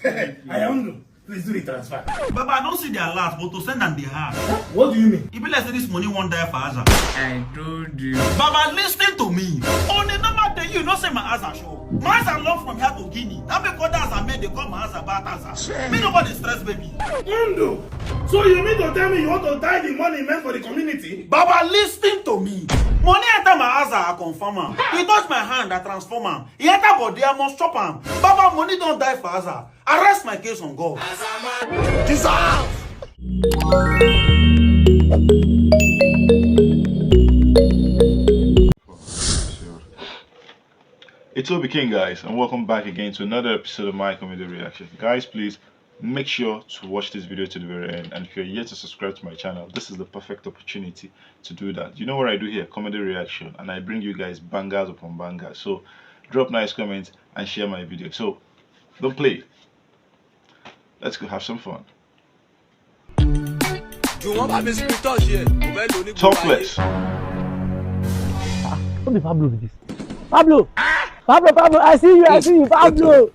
IamDike, please do the transfer. Baba, I don't see their last, but to send them the heart. What do you mean? If you let this money won't die for Aza. I told you. Baba, listen to me. On the normal day, you not say my Aza show. My Aza love from here to Guinea. That because Aza made they call my Aza BALTASAR. Me nobody stress, baby. Ndo. So you mean to tell me you want to tie the money meant for the community? Baba, listen to me. Money enter my Aza, I confirm am. He touch my hand, I transform am. He enter body, I must chop am. Baba, money don't die for Aza. I rest my case on God. Azaman. It's OBIKING, guys, and welcome back again to another episode of my comedy reaction. Guys, please make sure to watch this video to the very end, and if you're yet to subscribe to my channel, this is the perfect opportunity to do that. You know what I do here? Comedy reaction, and I bring you guys bangers upon bangers. So drop nice comments and share my video. So don't play. Let's go have some fun. Talkless. What be Pablo with this? Pablo! Pablo, I see you, Pablo!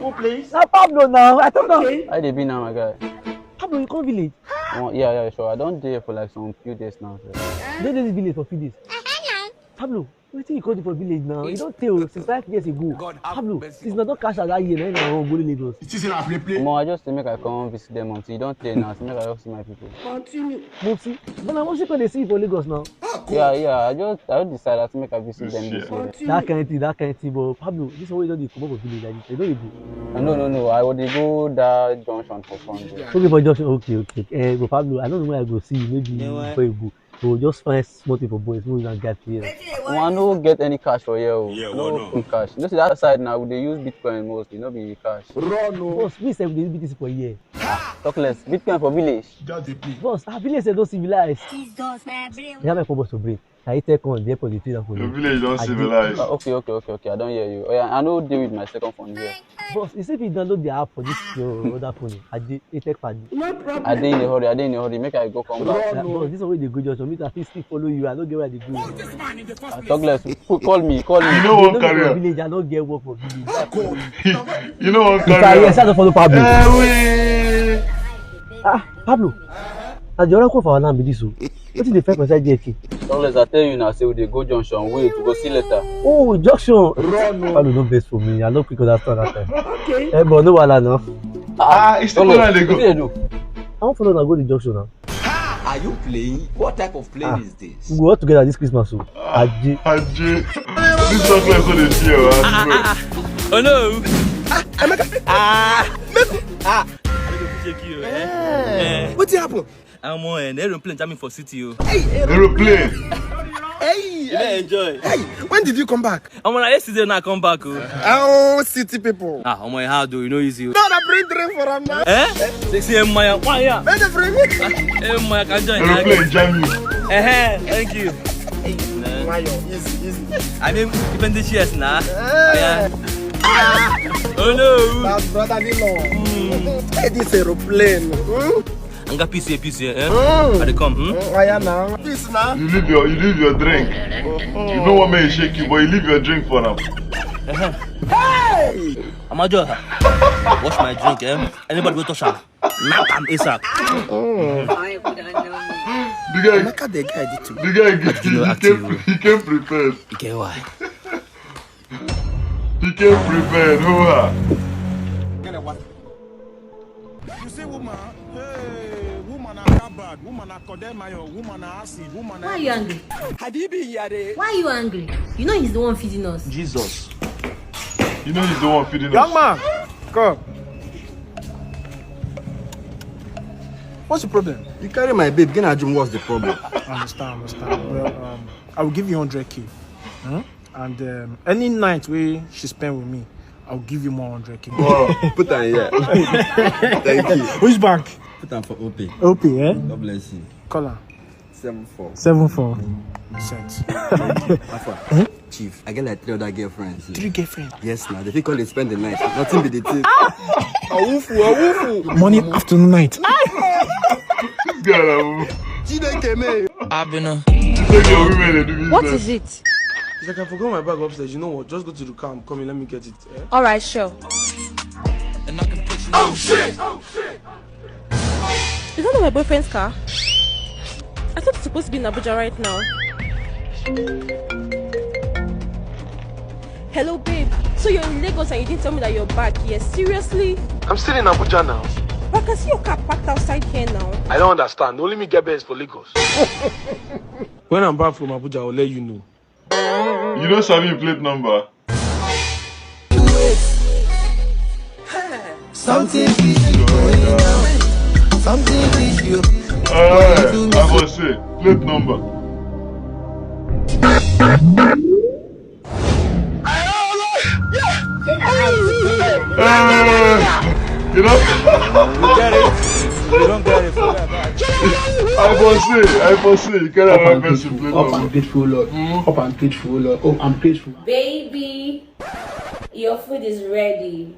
Oh, please. Now, Pablo, now, I don't know. Okay. How they be now, my guy? Pablo, you come village? Yeah, sure. I don't there for like some few days now. Sir. They did this village for few days. Pablo, what think you called it for village now? You don't tell since 5 years ago. Pablo, since not cash that year, now go to Lagos. It is in a play. I just to make I come visit them until you don't tell now, to make I just see my people. Continue. Mopsy, but I want to they see you for Lagos now. Yeah, I just decided to make a visit them this year. That kind of thing, but Pablo, this is what you don't come up with village like this. You don't go. No, I would go that junction for fun. Okay, for junction, okay. But Pablo, I don't know where I go see you, maybe before you go. So just find small thing for boys, moving and get here. I don't get any cash for here. Yeah, no cash. You see that side now, they use Bitcoin mostly, not be cash. Boss, we say they use Bitcoin for here. Talkless, Bitcoin for village. Boss, our village they don't civilize. You have a purpose to bring. I take on the airport, the for your village don't civilize. Okay, I don't hear you. Oh, yeah, I know deal with my second phone here. Boss, you see if you download the app for this your other phone, I take party. No problem. I dey in a hurry. Make I go come back. Boss, this is where they go just for me to still follow you. I don't get where they go. Talkless, call me. You know what career? Village, I don't get work for village. You know what career? Yes, I don't follow Pablo. Pablo, as the oracle for our land be this so. What is the fact inside JK? Talkless, I tell you now, say we dey go junction, wait to go see later. Oh, junction. Pablo, no best for me. I don't quick understand that time. Okay. But no wahala now. It's still where they go. What do you do? I want to follow and go to the junction now. Are you playing? What type of playing is this? We go out together this Christmas. So. Ajay. This Talkless on the show. Oh no! What happened? I'm on an aeroplane jamming for city. Aeroplane. Hey! Yeah, enjoy. Hey! When did you come back? I'm on yesterday now come back. Oh, city people. I'm on how do you know easy? No, I bring drink for them now. 6 a.m. Maya. Why ya? Where they bring me? Maya can join. Aeroplane jam you. Thank you. Mayo, easy. I mean, even the cheers now. Oh no! That's brother-in-law. Hey, this aeroplane. I got PC, I dey come. Why now? Peace now. You leave your drink. You know what may shake you, but you leave your drink for them. Hey! I'm a jotter. Wash my drink, Anybody go touch her? Knock am ASAP. The guy he came prepared. Okay, why? He came prepared. You say woman, hey, woman are bad, woman are condemned, woman are acid, woman are... Why are you angry? Habibi yare. Why are you angry? You know he's the one feeding us. Jesus. You know he's the one feeding us. Young man, come. What's the problem? You carry my babe, what's the problem? Understand. Well, I will give you 100k. And any night where she spend with me, I'll give you more 100k. Oh, put her here. Thank you. Which bank? Put her for OP. OP, eh? God bless you. Call her. 74. Cents. Alpha. Chief, I get like 3 other girlfriends. 3 girlfriends? Yes, now. They think all they spend the night. Nothing but the tip. Awufu. Morning, afternoon, night. What is it? It's like I forgot my bag upstairs. You know what? Just go to the car. I'm coming. Let me get it. Alright, sure. Oh shit! Oh shit! Is that not my boyfriend's car? I thought it's supposed to be in Abuja right now. Hello, babe. So you're in Lagos and you didn't tell me that you're back? Yes, seriously? I'm still in Abuja now. But I can see your car parked outside here now. I don't understand. Only me get best for Lagos. When I'm back from Abuja, I'll let you know. You know Sabinus plate number? Something is going on. Something is you. I was say plate number. You know? You get it? You don't get it. I was say, you can't have a person plate Up and number. grateful, Lord. Up and grateful, Lord. Oh, I'm grateful. Baby, your food is ready.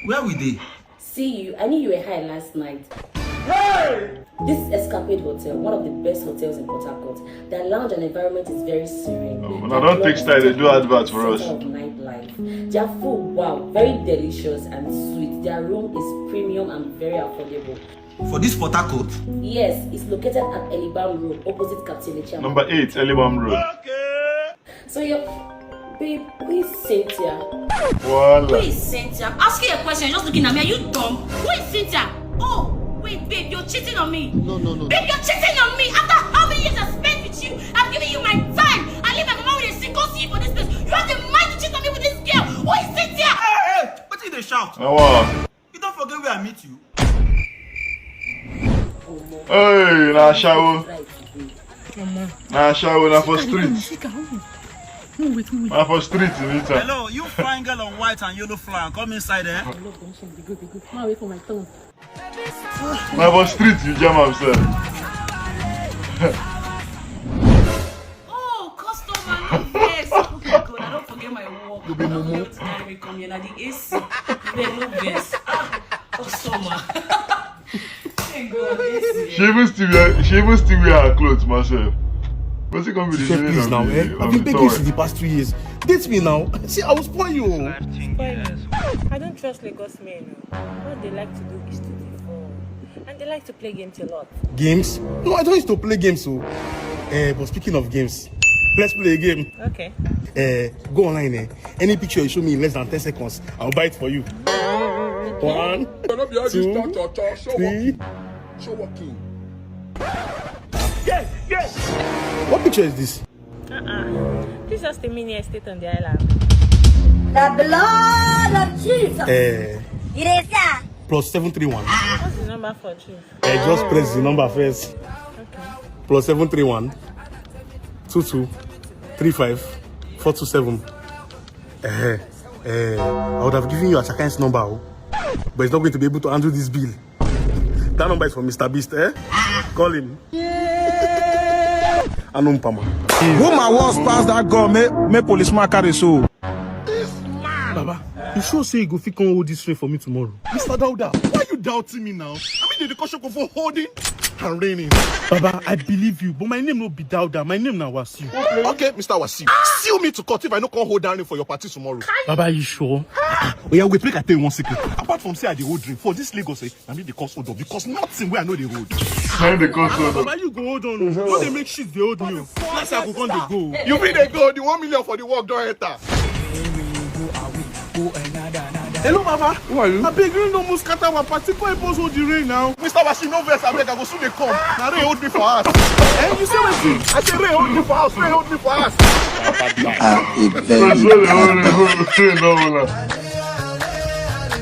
Where we dey? See you. I knew you were high last night. Hey! This is Escapade Hotel, one of the best hotels in Port Harcourt. Their lounge and environment is very serene. I don't take style, they do adverts for us. Of nightlife. Their food, wow, very delicious and sweet. Their room is premium and very affordable. For this Port Harcourt? Yes, it's located at Elibam Road, opposite Captain Echam. Number 8, Elibam Road. Okay. So babe, who is Cynthia? Voila. Who is Cynthia? I'm asking you a question, you're just looking at me. Are you dumb? Who is Cynthia? Oh, wait, babe, you're cheating on me. No. Babe, you're cheating on me. After how many years I've spent with you, I've given you my time. I leave my mama with a single seat for this place. You have the mind to cheat on me with this girl. Who is Cynthia? Hey, what did they shout? Now what? You don't forget where I meet you. Hey, na shower. Na shower, na for street. Na for street, Nita. Hello, you flying girl on white and yellow fly. Come inside there. Away from my tongue. Na for street, you jam yourself. Oh, customer, yes. Oh my God, I don't forget my work. You be Momo. I come here, like the AC. They no guess. Customer. She even still wear her clothes myself. What's it gonna be the please now, eh? I've been begging you for the past 3 years. Date me now. See, I will spoil you. I don't trust Lagos men. What they like to do is to default. And they like to play games a lot. Games? No, I don't used to play games, so. But speaking of games, let's play a game. Okay. Go online, eh? Any picture you show me in less than 10 seconds, I'll buy it for you. 1, 2, 3. Show walking. Yes! What picture is this? This is just a mini estate on the island. The blood of Jesus. Plus 731. What's the number for chief? Just press the number first. Okay. Plus 731 22 35 427. I would have given you a Shakai's number, but it's not going to be able to handle this bill. That number is for Mr. Beast, eh? Call him. Anumpama. Woman once pass that girl, make policeman carry so. Baba, you sure say you go fit come hold this tray for me tomorrow? Mr. Dauda, why are you doubting me now? I mean, the caution for holding and raining. Baba, I believe you, but my name no be Dauda. My name now Wasiu. Okay, Mr. Wasiu. Seal me to court if I no come hold down for your party tomorrow. Baba, you sure? Oh yeah, wait, make I tell you one secret. Apart from say I dey hold drink, for this Lagos, I mean the cost hold on because nothing where I know they hold. Baba, you go hold on. No, they make shit they hold me. Last I go come they go. You mean they go? The 1 million for the work don't enter. Hello, Baba. Who are you? I beg you, no must scatter our party. Why pose hold the rain now? Mr. Wasiu, no verse. I beg, I go soon they come. Now Ray hold me for us. And you say what? I say Ray hold me for us. Ray hold me for us.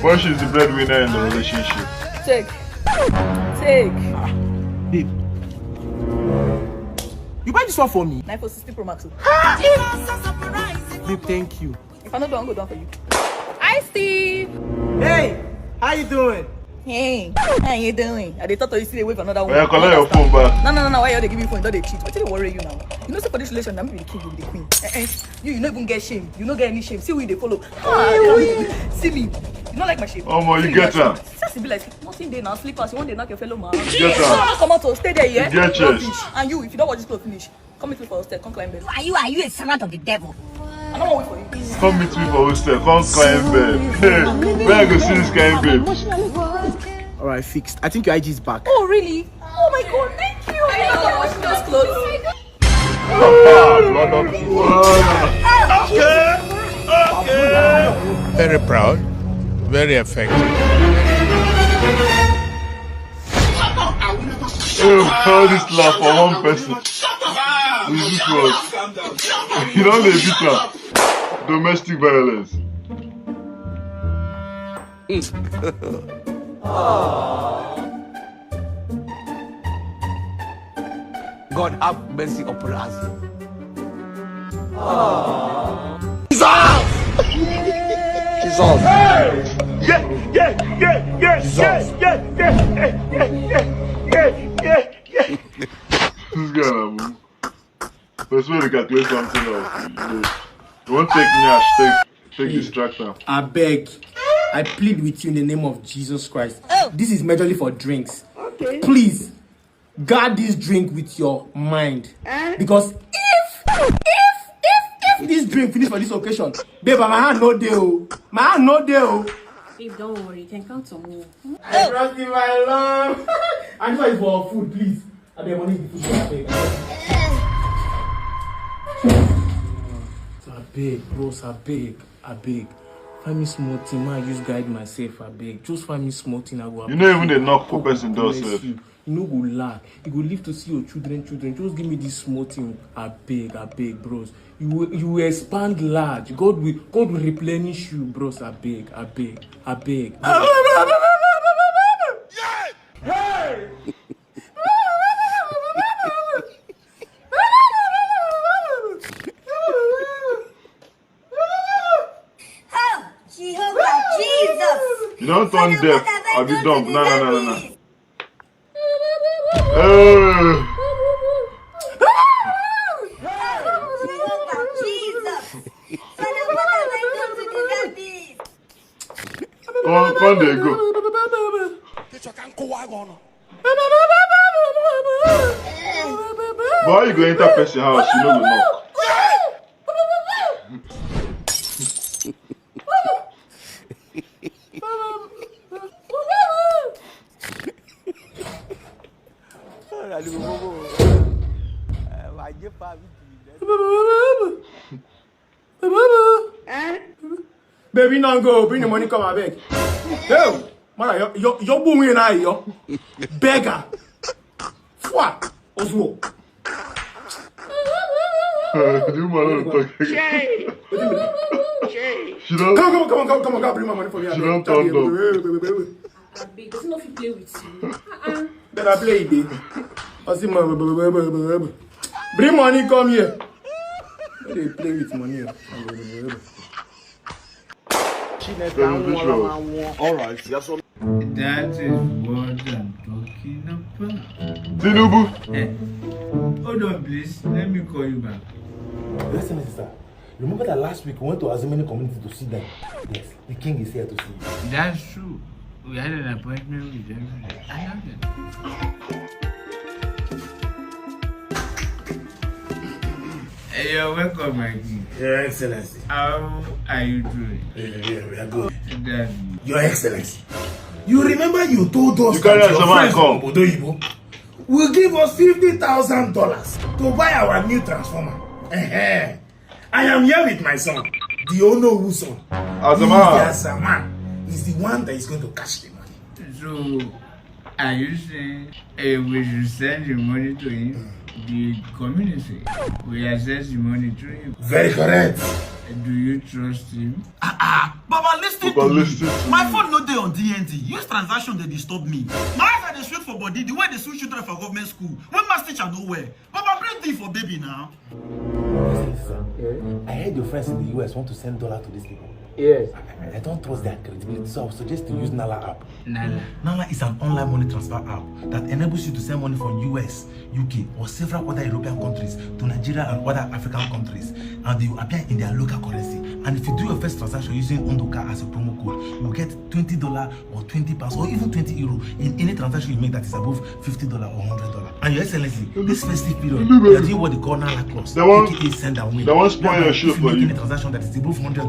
Why she's the breadwinner in the relationship? Take. Babe. You buy this one for me? 9 for 60 Pro Max. Babe, thank you. If I not don't go down for you. Hi, Steve. Hey, how you doing? Hey, how you doing? I thought you see away for another one. Yeah, collect your phone back. No. Why you they give me phone? Don't they cheat? What did they worry you now? You know, say for this relation, I'm be the king, you be the queen. You don't even get shame. You don't get any shame. See who they follow. See me. You don't like my shape. Oh, man, you get her. Just be like, nothing there now. Sleepers, you want to knock your fellow man. Get her. Come out to stay there, yeah? Get chest. And you, if you don't watch this clothes finish, come with me for us. Come climb bed. Are you a servant of the devil? I don't want to wait for you. Come meet me for hostel. Come climb bed. Hey, where I go see this kind babe? Alright, fixed. I think your IG is back. Oh, really? Oh my god, thank you. I know I'm washing those clothes. Okay. Very proud, very effective. All this laugh for one person. This was, you know, they beat her. Domestic violence. God have mercy upon us. Jesus. This guy, man. Let's really calculate something else. You won't take me as take distraction. I beg. I plead with you in the name of Jesus Christ. This is majorly for drinks. Okay. Please, guard this drink with your mind. Because if this drink finish for this occasion, babe, my hand no deal. My hand no deal. Babe, don't worry, you can count on me. I trust you, my love. I know it's for food, please. I beg money the food. I beg, bros, I beg. Find me small thing, I use guide myself, I beg. Just find me small thing, I go. You know even they knock for person does. You know go lack. You go live to see your children. Just give me this small thing. I beg, bros. You will expand large. God will replenish you, bros. I beg. Jehovah Jesus. You don't turn deaf. I'll be dumb. No. Jehovah Jesus. Father, what have I done to deserve this? Come there, go. Why you go enter person house? You know we knock. Baby, now go. Bring the money, come and beg. Hey, man, you're booming now, yo. Beggar. What? Osmo. You man talk again. She don't. Come on, bring my money for me. She don't turn up. Babe, doesn't know if you play with you. Then I play it. I see my bring money, come here. They play with money. Alright, that's all. That is what I'm talking about. Tinubu. Hold on, please. Let me call you back. Listen, sister. Remember that last week we went to Azaman community to see them? Yes, the king is here to see you. That's true. We had an appointment with them. I know them. You're welcome, my king. Your Excellency. How are you doing? Yeah, we are good. Daddy. Your Excellency. You remember you told us that your friends from Obodoyibo will give us $50,000 to buy our new transformer. I am here with my son, the Onowu son. Azaman is the one that is going to catch the money. So, are you saying we should send the money to him? The community will access the money to him. Very correct. Do you trust him? Baba, listen to me. My phone no day on DND. Use transaction they disturb me. My eyes are the straight for body. The way they switch children for government school. When mass teacher nowhere. Baba, bring thing for baby now. I heard your friends in the US want to send $1 to these people. Yes. I don't trust their credibility, so I would suggest to use Nala app. Nala is an online money transfer app that enables you to send money from US, UK, or several other European countries to Nigeria and other African countries, and they will appear in their local currency. And if you do your first transaction using Ft-Nduka as a promo code, you will get $20 or £20 or even €20 in any transaction you make that is above $50 or $100. And Your Excellency, this festive period, they are doing what they call Nala Clause, aka send and win. They won't spoil your show for you. If you make any transaction that is above $100,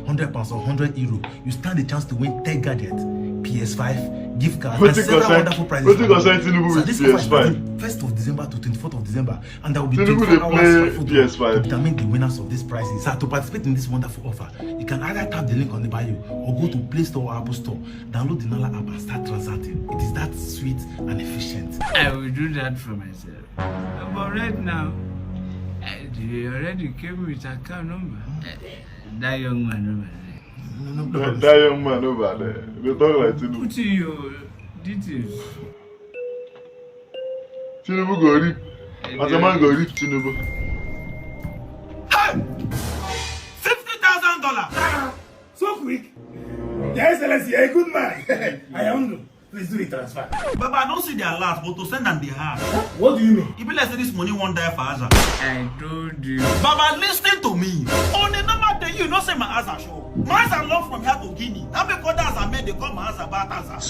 £100 or €100, you stand a chance to win tech gadgets, PS5, gift cards, and several wonderful prizes. So this offer is starting 1st of December to 24th of December, and there will be 24 hours for PS5 to determine the winners of these prizes. So to participate in this wonderful offer, you can either tap the link on the bio or go to Play Store or Apple Store, download the Nala app and start transacting. It is that sweet and efficient. I will do that for myself. But right now, they already came with account number. That young man over there. That young man over there. They talk like Tinubu. Put in your details. Tinubu go rip. Azaman go rip Tinubu. Hey! $50,000! So quick. Your Excellency, you're a good man. IamDike. Please do the transfer. Baba, I don't see their last, but to send them the heart. What do you mean? If you let's say this money won't die for Aza. I told you. Baba, listen to me. On a normal day, you don't say my Aza show. My Aza love from here to Guinea. Now because Azaman, they call my Aza BALTASAR.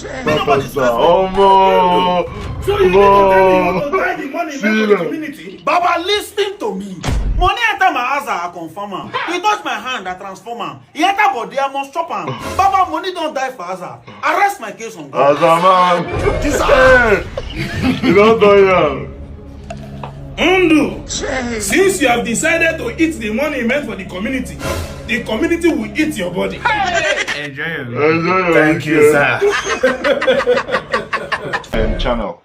Oh, no. So you need to tell me you want to buy the money for the community? Baba, listen to me. Money enter my Aza, I confirm him. He touch my hand, I transform him. He enter body, I must stop him. Baba, money don't die for Aza. Arrest my case on God. Azaman. You don't know. Ft-Nduka, since you have decided to eat the money meant for the community will eat your body. Enjoy your video. Thank you, sir. And channel.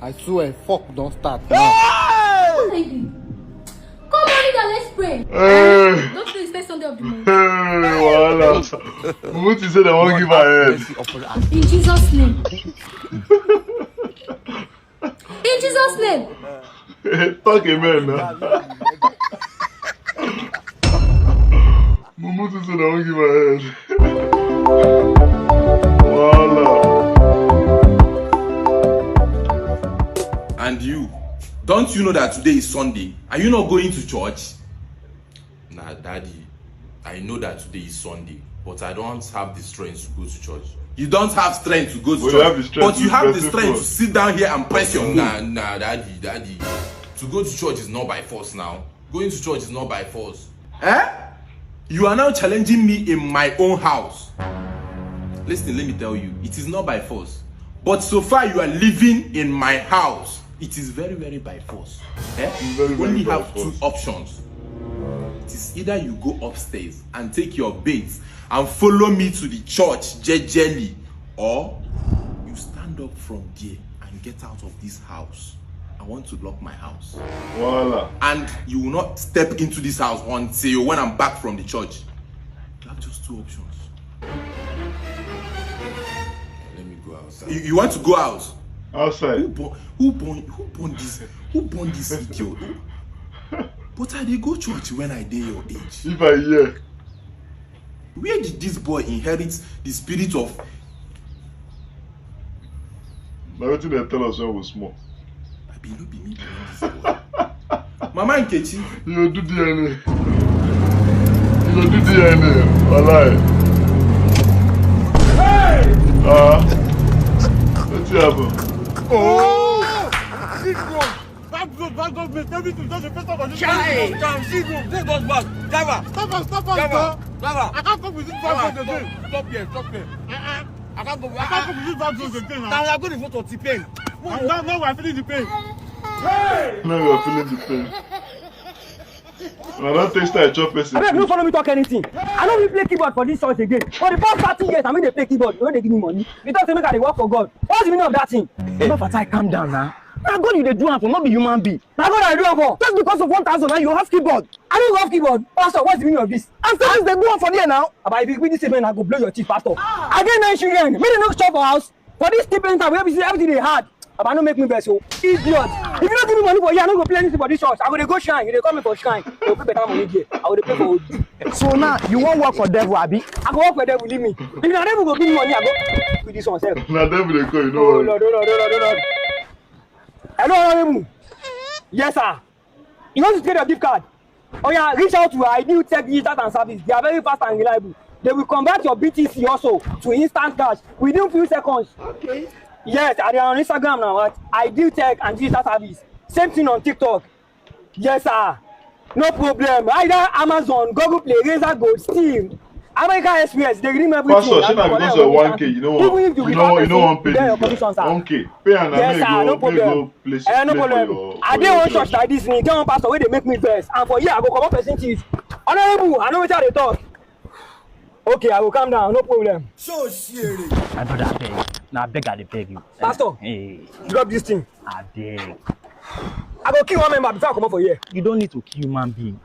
I swear, fuck don't start now. Come on, nigga, let's pray. Don't you expect Sunday of the month? What you say they won't give her head? In Jesus' name. In Jesus' name. Talk amen now. Mumutu said they won't give her head. Voila. And you, don't you know that today is Sunday? Are you not going to church? Nah, Daddy, I know that today is Sunday, but I don't have the strength to go to church. You don't have strength to go to church, but you have the strength to sit down here and press your phone. Nah, Daddy. To go to church is not by force now. Going to church is not by force. You are now challenging me in my own house. Listen, let me tell you, it is not by force. But so far you are living in my house. It is very, very by force. You only have two options. It is either you go upstairs and take your baits and follow me to the church jejely, or you stand up from there and get out of this house. I want to lock my house. Voila. And you will not step into this house until when I'm back from the church. You have just two options. Let me go outside. You want to go out? Outside. Who born this idiot? But I did go church when I did your age. If I hear. Where did this boy inherit the spirit of? Now what did they tell us when we were small? I be no be me doing this boy. Mama Nkechi. You do DNA. You do DNA. Walai. Hey! What's happening? Oh! This one! That goes make everything just a first of all. Chai! See room, take us back. Driver! Stop us, Driver! I can't come with this bad again. Stop here. I can't go with this bad again. Now we are going to vote on T-Pain. Now we are feeling the pain. Hey! Now we are feeling the pain. I don't taste that chop person. I don't follow me talk anything. I don't even play keyboard for this church again. For the past 30 years, I mean they play keyboard when they give me money. You don't say make I work for God. What's the meaning of that thing? Hey. Fatai, calm down now. Now God you dey do am for, not be human being. Now God I do am for. Just because of 1,000 now you have keyboard. I don't have keyboard. Pastor, what's the meaning of this? And so they go on for there now. But if you win this event, I go blow your teeth, Pastor. I get Nigerian. Make them not shop for house. For this stipend time, everything they hard. But I don't make me best, so idiot. If you don't give me money for here, I don't go play anything for this church. I go go shrine. You dey call me for shrine. You pay better money there. I will pay for OD. So now you won't work for devil, Abi? I go work for devil, leave me. If na devil go give me money, I go with this one self. Now devil they call you know. Oh Lord. Hello, Honorable. Yes, sir. You want to get your gift card? Oh yeah, reach out to Ideal Tech Digital and Service. They are very fast and reliable. They will convert your BTC also to instant cash within few seconds. Okay. Yes, and they are on Instagram now at Ideal Tech and Digital Service. Same thing on TikTok. Yes, sir. No problem. Either Amazon, Google Play, Razer Gold, Steam, American Express, they redeem everything. Pastor, should not because of 1K, you know what? You know one pay this guy. 1K. Pay and yes, sir, no problem. No problem. I dey one church like this, get one pastor where they make me vex, and for here I go come up person teeth. Honorable, I know what they talk. Okay, I will calm down, no problem. So serious. My brother, I beg. Now I beg, I beg you. Pastor, hey, drop this thing. I beg. I go kill one member before I come up for here. You don't need to kill human being.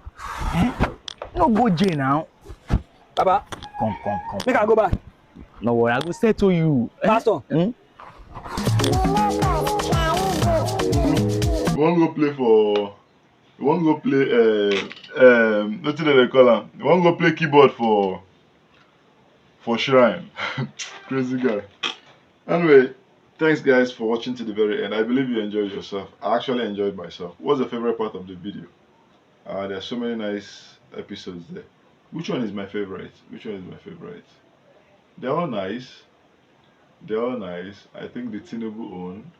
No go jail now. Baba, come. Make I go back. No worry, I go settle you. Pastor. You want to go play for? You want to go play? Nothing that they call him. You want to go play keyboard for Shrine? Crazy guy. Anyway, thanks guys for watching to the very end. I believe you enjoyed yourself. I actually enjoyed myself. What's the favorite part of the video? There are so many nice episodes there. Which one is my favorite? They're all nice. I think the Chinedu own.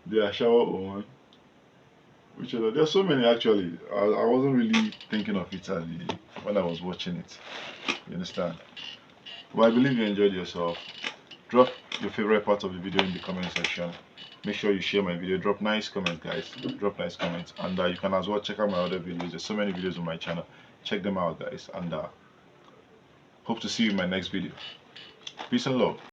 The Ashawa own. Which other? There are so many actually. I wasn't really thinking of it when I was watching it. You understand? Well, I believe you enjoyed yourself. Drop your favorite part of the video in the comment section. Make sure you share my video. Drop nice comments, guys. Drop nice comments. And you can as well check out my other videos. There's so many videos on my channel. Check them out, guys. And hope to see you in my next video. Peace and love.